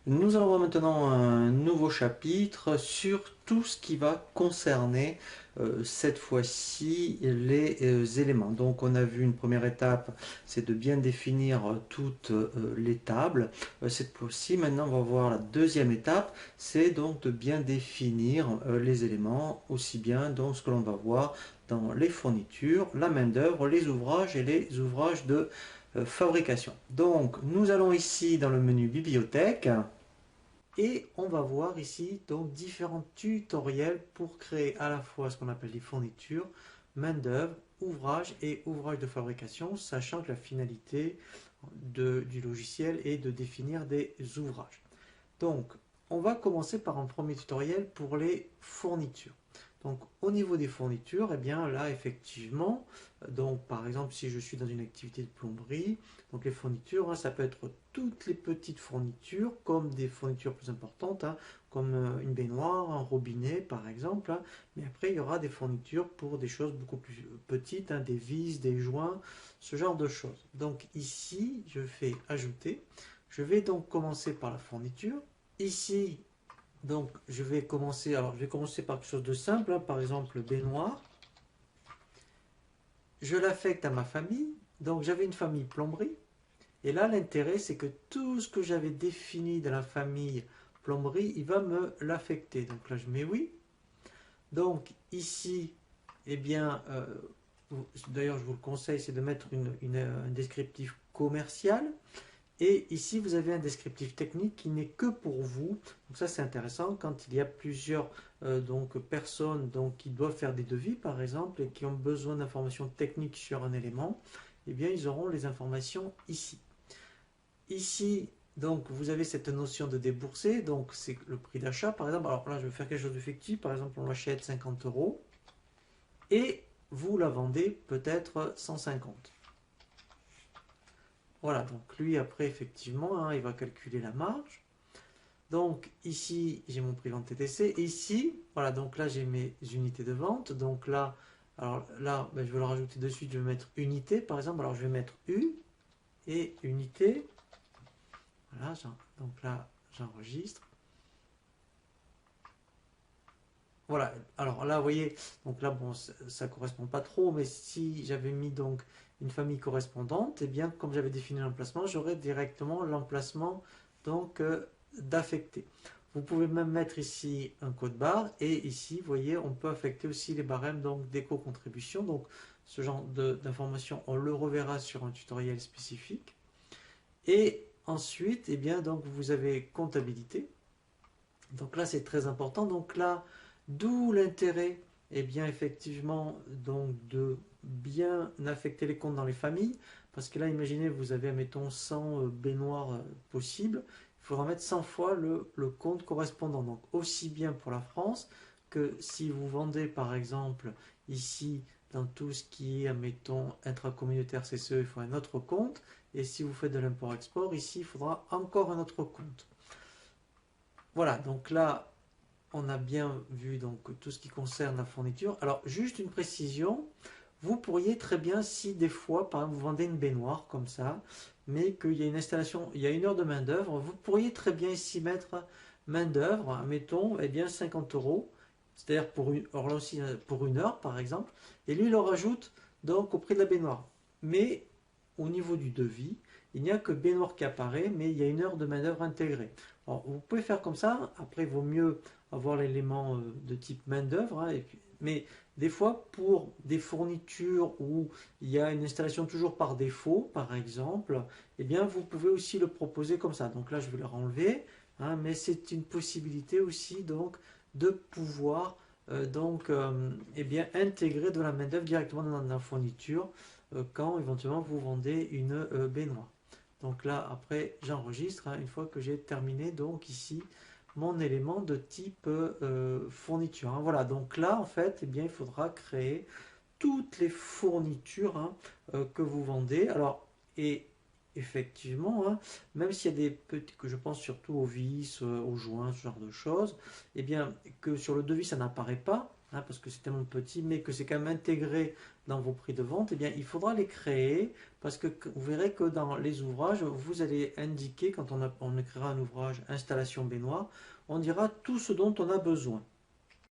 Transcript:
Nous allons voir maintenant un nouveau chapitre sur tout ce qui va concerner cette fois-ci les éléments. Donc on a vu une première étape, c'est de bien définir toutes les tables. Cette fois-ci, maintenant on va voir la deuxième étape, c'est donc de bien définir les éléments, aussi bien donc ce que l'on va voir dans les fournitures, la main-d'œuvre, les ouvrages et les ouvrages de fabrication. Donc nous allons ici dans le menu bibliothèque. Et on va voir ici donc différents tutoriels pour créer à la fois ce qu'on appelle les fournitures, main-d'œuvre, ouvrages et ouvrages de fabrication, sachant que la finalité du logiciel est de définir des ouvrages. Donc, on va commencer par un premier tutoriel pour les fournitures. Donc, au niveau des fournitures, eh bien là, effectivement, donc par exemple, si je suis dans une activité de plomberie, donc les fournitures, hein, ça peut être toutes les petites fournitures, comme des fournitures plus importantes, hein, comme une baignoire, un robinet, par exemple. Hein. Mais après, il y aura des fournitures pour des choses beaucoup plus petites, hein, des vis, des joints, ce genre de choses. Donc ici, je fais ajouter. Je vais donc commencer par la fourniture. Ici, donc, je vais commencer par quelque chose de simple, hein, par exemple le baignoire. Je l'affecte à ma famille. Donc, j'avais une famille plomberie. Et là, l'intérêt, c'est que tout ce que j'avais défini dans la famille plomberie, il va me l'affecter. Donc là, je mets oui. Donc, ici, eh bien, d'ailleurs, je vous le conseille, c'est de mettre un descriptif commercial. Et ici, vous avez un descriptif technique qui n'est que pour vous. Donc ça, c'est intéressant quand il y a plusieurs personnes qui doivent faire des devis, par exemple, et qui ont besoin d'informations techniques sur un élément. Eh bien, ils auront les informations ici. Ici, donc, vous avez cette notion de débourser. Donc, c'est le prix d'achat, par exemple. Alors là, je vais faire quelque chose de fictif. Par exemple, on l'achète 50 euros et vous la vendez peut-être 150. Voilà, donc lui, après, effectivement, hein, il va calculer la marge. Donc ici, j'ai mon prix vente TTC. Et ici, voilà, donc là, j'ai mes unités de vente. Donc là, alors là, ben, je vais le rajouter de suite. Je vais mettre unité, par exemple. Alors je vais mettre U et unité. Voilà, donc là, j'enregistre. Voilà, alors là, vous voyez, donc là, bon, ça ne correspond pas trop, mais si j'avais mis donc une famille correspondante, eh bien, comme j'avais défini l'emplacement, j'aurais directement l'emplacement donc d'affecter. Vous pouvez même mettre ici un code barre et ici, vous voyez, on peut affecter aussi les barèmes donc d'éco-contribution. Donc, ce genre d'information, on le reverra sur un tutoriel spécifique. Et ensuite, eh bien, donc vous avez comptabilité. Donc là, c'est très important. Donc là, d'où l'intérêt, eh bien, effectivement, donc de bien affecter les comptes dans les familles. Parce que là, imaginez, vous avez, admettons, 100 baignoires possibles. Il faudra mettre 100 fois le compte correspondant. Donc, aussi bien pour la France que si vous vendez, par exemple, ici, dans tout ce qui est, admettons, intracommunautaire CCE, il faut un autre compte. Et si vous faites de l'import-export, ici, il faudra encore un autre compte. Voilà, donc là, on a bien vu donc tout ce qui concerne la fourniture. Alors, juste une précision, vous pourriez très bien, si des fois, par exemple, vous vendez une baignoire comme ça, mais qu'il y a une installation, il y a une heure de main-d'œuvre, vous pourriez très bien ici mettre main-d'œuvre, mettons, eh bien 50 euros, c'est-à-dire alors là aussi, pour une heure par exemple, et lui il le rajoute donc au prix de la baignoire. Mais au niveau du devis, il n'y a que baignoire qui apparaît, mais il y a une heure de main-d'œuvre intégrée. Alors, vous pouvez faire comme ça, après il vaut mieux avoir l'élément de type main-d'œuvre, hein, mais des fois, pour des fournitures où il y a une installation toujours par défaut, par exemple, eh bien, vous pouvez aussi le proposer comme ça. Donc là, je vais le renlever, hein, mais c'est une possibilité aussi donc de pouvoir eh bien, intégrer de la main-d'œuvre directement dans la fourniture quand éventuellement vous vendez une baignoire. Donc là, après, j'enregistre hein, une fois que j'ai terminé donc ici mon élément de type fourniture. Hein. Voilà, donc là, en fait, eh bien, il faudra créer toutes les fournitures hein, que vous vendez. Alors, et effectivement, hein, même s'il y a des petits, que je pense surtout aux vis, aux joints, ce genre de choses, eh bien, que sur le devis, ça n'apparaît pas. parce que c'est tellement petit, mais que c'est quand même intégré dans vos prix de vente, eh bien, il faudra les créer parce que vous verrez que dans les ouvrages, vous allez indiquer, quand on écrira un ouvrage installation baignoire, on dira tout ce dont on a besoin.